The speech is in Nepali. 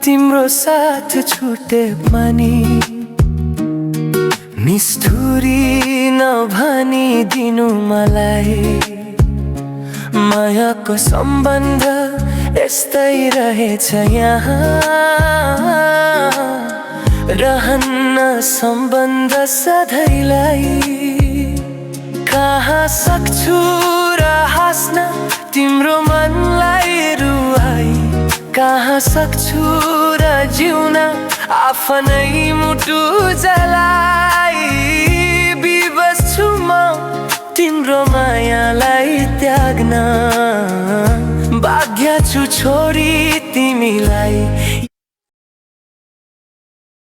तिम्रो साथ छुटे पनि निष्ठुरी नभनी दिनु मलाई। मायाको सम्बन्ध यस्तै रहेछ यहाँ, रहन्न सम्बन्ध सधैँलाई। कहाँ सक्छु र हाँस्न तिम्रो मनलाई रुवाई, कहाँ सक्छु र जिउन आफ्नै मुटु जलाई। विवश छु म तिम्रो मायालाई त्याग्न, भाग्य छु छोरी तिमीलाई